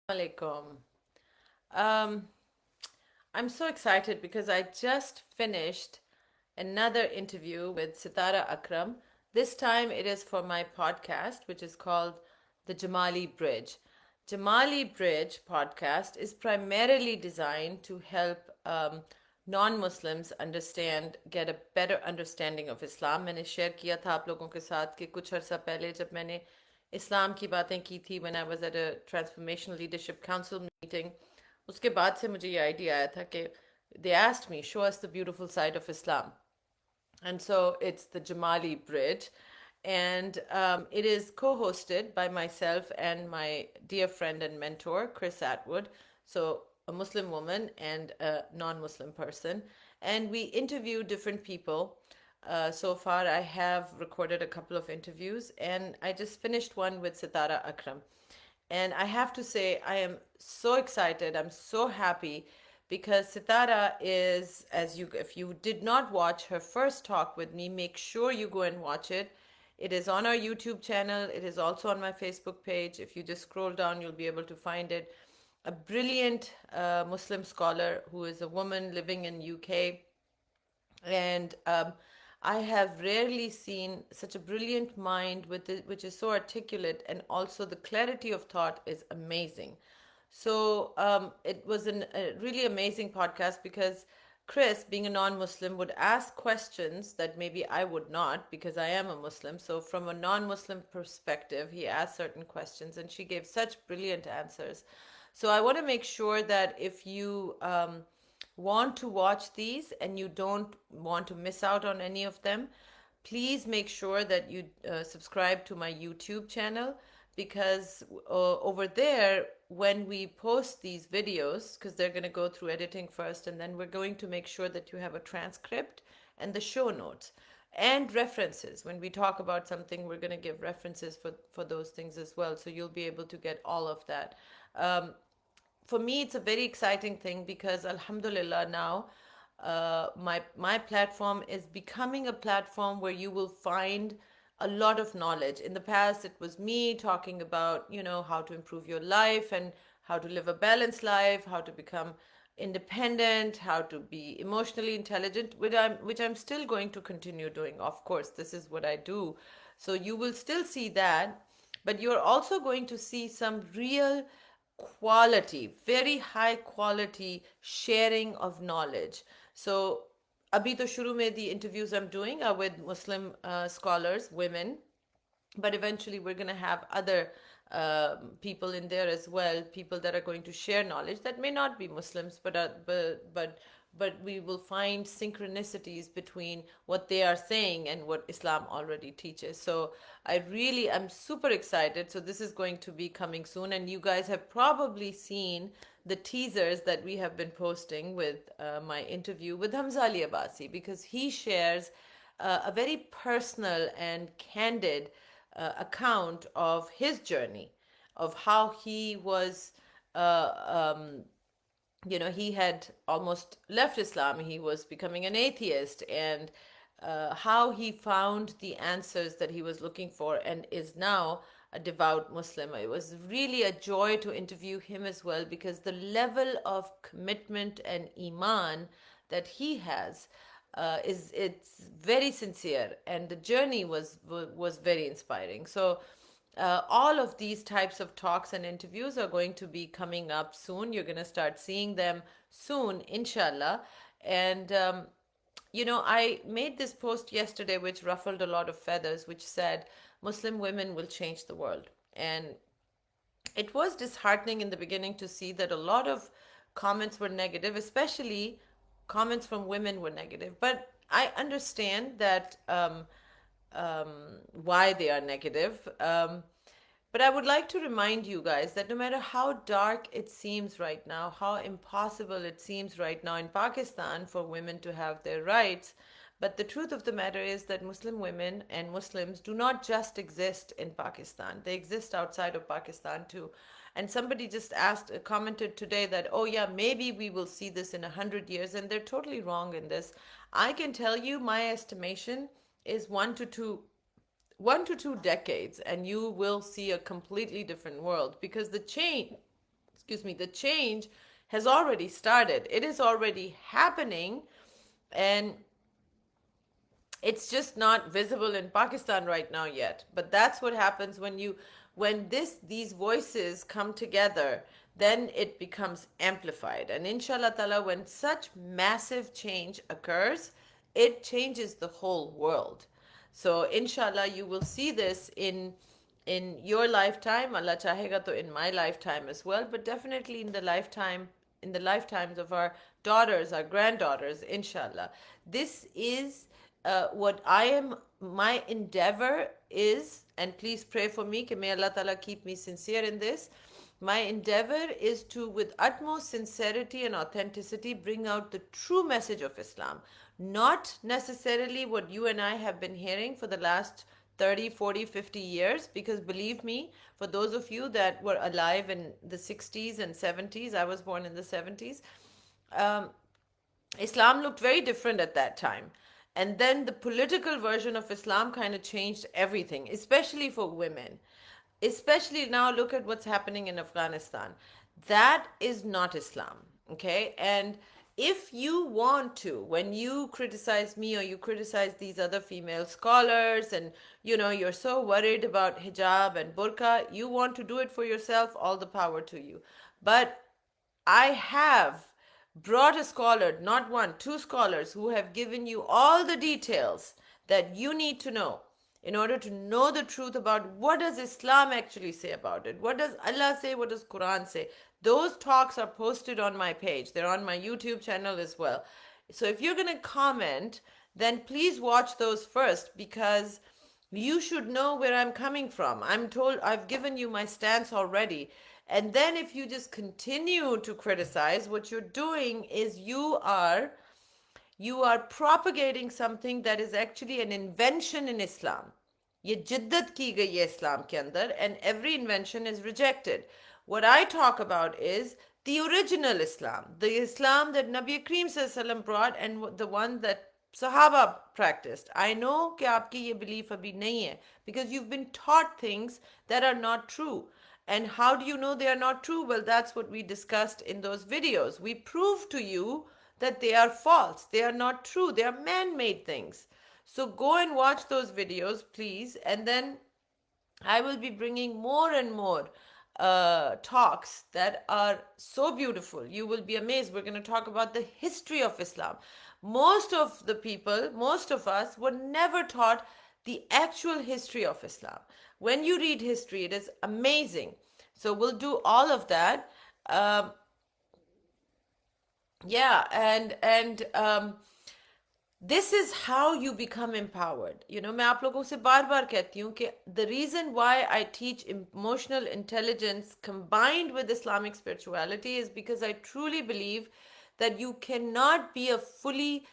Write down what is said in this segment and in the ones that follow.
Alaikum. Um, I'm so excited because I just finished another interview with Sitara Akram. This time it is for my podcast, which is called the Jamali Bridge. Jamali Bridge podcast is primarily designed to help non-Muslims get a better understanding of Islam. मैंने share किया था आप लोगों के साथ कि कुछ अर्सा पहले जब मैंने इस्लाम की बातें की थी when I was at a transformational leadership council meeting, उसके बाद से मुझे ये आइडिया आया था कि they asked me, show us the beautiful side of Islam. And so it's the Jamali Bridge. And it is co hosted by myself and my dear friend and mentor, Chris Atwood. So, a Muslim woman and a non Muslim person. And we interview different people. So far, I have recorded a couple of interviews, and I just finished one with Sitara Akram. And I have to say, I am so excited. I'm so happy because Sitara is, if you did not watch her first talk with me, make sure you go and watch it. It is on our YouTube channel. It is also on my Facebook page. If you just scroll down, you'll be able to find it. A brilliant Muslim scholar who is a woman living in UK, and I have rarely seen such a brilliant mind which is so articulate, and also the clarity of thought is amazing. So it was a really amazing podcast because Chris, being a non-Muslim, would ask questions that maybe I would not because I am a Muslim. So from a non-Muslim perspective, he asked certain questions, and she gave such brilliant answers. So I want to make sure that if you want to watch these and you don't want to miss out on any of them, please make sure that you subscribe to my YouTube channel because over there, when we post these videos, because they're going to go through editing first, and then we're going to make sure that you have a transcript and the show notes and references. When we talk about something, we're going to give references for those things as well. So you'll be able to get all of that. For me, it's a very exciting thing because Alhamdulillah now, my platform is becoming a platform where you will find a lot of knowledge. In the past, it was me talking about how to improve your life and how to live a balanced life, how to become independent, how to be emotionally intelligent, which I'm still going to continue doing. Of course, this is what I do. So you will still see that, but you're also going to see some real quality, very high quality sharing of knowledge. So अभी तो शुरू में the interviews I'm doing are with Muslim scholars, women, but eventually we're going to have other people in there as well, people that are going to share knowledge that may not be Muslims, but we will find synchronicities between what they are saying and what Islam already teaches. So I'm super excited. So this is going to be coming soon, and you guys have probably seen the teasers that we have been posting with my interview with Hamzali Abbasi, because he shares a very personal and candid account of his journey, of how he was he had almost left Islam. He was becoming an atheist, and how he found the answers that he was looking for and is now a devout Muslim. It was really a joy to interview him as well because the level of commitment and iman that he has it's very sincere, and the journey was very inspiring. So all of these types of talks and interviews are going to be coming up soon. You're going to start seeing them soon, inshallah. And I made this post yesterday which ruffled a lot of feathers, which said Muslim women will change the world. And it was disheartening in the beginning to see that a lot of comments were negative, especially comments from women were negative. But I understand that why they are negative. But I would like to remind you guys that no matter how dark it seems right now, how impossible it seems right now in Pakistan for women to have their rights, but the truth of the matter is that Muslim women and Muslims do not just exist in Pakistan. They exist outside of Pakistan too. And somebody just commented today that, oh yeah, maybe we will see this in 100 years, and they're totally wrong in this. I can tell you my estimation is 1 to 2 decades, and you will see a completely different world because the change, excuse me, the change has already started. It is already happening, and it's just not visible in Pakistan right now yet. But that's what happens when these voices come together, then it becomes amplified. And inshallah ta'ala, when such massive change occurs, it changes the whole world. So inshallah, you will see this in your lifetime. Allah chahega to in my lifetime as well, but definitely in the lifetimes of our daughters, our granddaughters, inshallah. This is what I am, my endeavor is, and please pray for me, que may Allah Ta'ala keep me sincere in this. My endeavor is to, with utmost sincerity and authenticity, bring out the true message of Islam. Not necessarily what you and I have been hearing for the last 30, 40, 50 years, because believe me, for those of you that were alive in the 60s and 70s, I was born in the 70s, Islam looked very different at that time. And then the political version of Islam kind of changed everything, especially for women. Especially now, look at what's happening in Afghanistan. That is not Islam, okay? And if you want to, when you criticize me or you criticize these other female scholars, and you're so worried about hijab and burqa, you want to do it for yourself, all the power to you. But I have brought a scholar, not one, two scholars who have given you all the details that you need to know in order to know the truth about what does Islam actually say about it. What does Allah say? What does Quran say? Those talks are posted on my page. They're on my YouTube channel as well. So if you're going to comment, then please watch those first, because you should know where I'm coming from. I've given you my stance already. And then if you just continue to criticize, what you're doing is you are propagating something that is actually an invention in Islam. ये जिद्दत की गई है इस्लाम के अंदर, and every invention is rejected. What I talk about is the original Islam, the Islam that Nabi Kareem Sallallahu brought, and the one that Sahaba practiced. I know कि आपकी ये belief अभी नहीं है, because you've been taught things that are not true. And how do you know they are not true? Well, that's what we discussed in those videos. We proved to you that they are false. They are not true. They are man-made things. So go and watch those videos, please. And then I will be bringing more and more talks that are so beautiful. You will be amazed. We're going to talk about the history of Islam. Most of the people, most of us, were never taught the actual history of Islam. When you read history, it is amazing. So we'll do all of that. Yeah, and this is how you become empowered. मैं आप लोगों से बार बार कहती हूँ कि the reason why I teach emotional intelligence combined with Islamic spirituality is because I truly believe that you cannot be a fully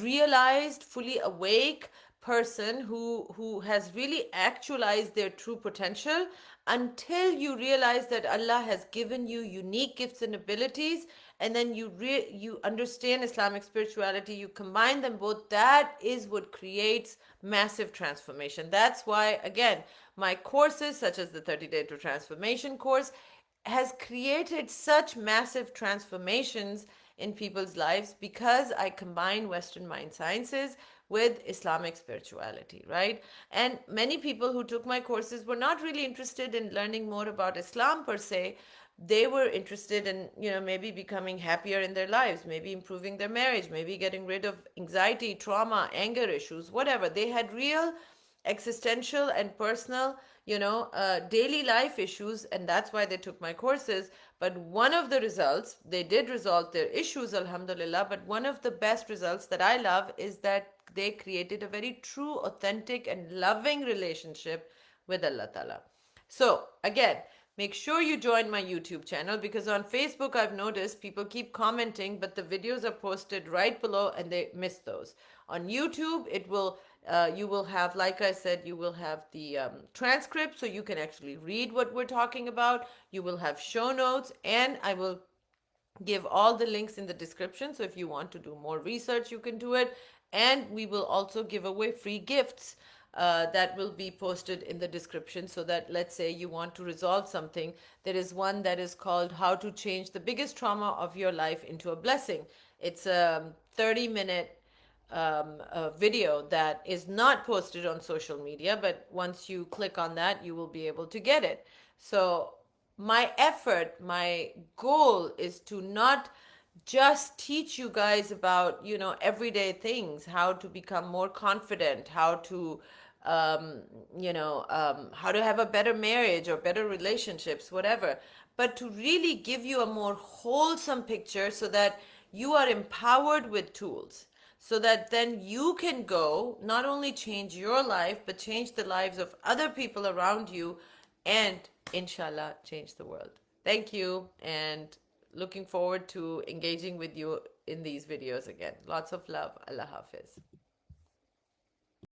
realized, fully awake person who has really actualized their true potential until you realize that Allah has given you unique gifts and abilities, and then you understand Islamic spirituality, you combine them both. That is what creates massive transformation. That's why, again, my courses such as the 30-day to transformation course has created such massive transformations in people's lives, because I combine Western mind sciences with Islamic spirituality, right? And many people who took my courses were not really interested in learning more about Islam per se. They were interested in, maybe becoming happier in their lives, maybe improving their marriage, maybe getting rid of anxiety, trauma, anger issues, whatever. They had real existential and personal, daily life issues, and that's why they took my courses. But one of the results, they did resolve their issues, alhamdulillah, but one of the best results that I love is that they created a very true, authentic, and loving relationship with Allah Ta'ala. So, again, make sure you join my YouTube channel, because on Facebook I've noticed people keep commenting, but the videos are posted right below and they miss those. On YouTube, you will have, like I said, you will have the transcript, so you can actually read what we're talking about. You will have show notes, and I will give all the links in the description. So if you want to do more research, you can do it. And we will also give away free gifts that will be posted in the description, so that let's say you want to resolve something. There is one that is called How to Change the Biggest Trauma of Your Life into a Blessing. It's a 30-minute a video that is not posted on social media, but once you click on that, you will be able to get it. So, my effort, my goal is to not just teach you guys about, everyday things, how to become more confident, how to, how to have a better marriage or better relationships, whatever, but to really give you a more wholesome picture so that you are empowered with tools, so that then you can go not only change your life but change the lives of other people around you, and inshallah change the world. Thank you, and looking forward to engaging with you in these videos again. Lots of love. Allah Hafiz.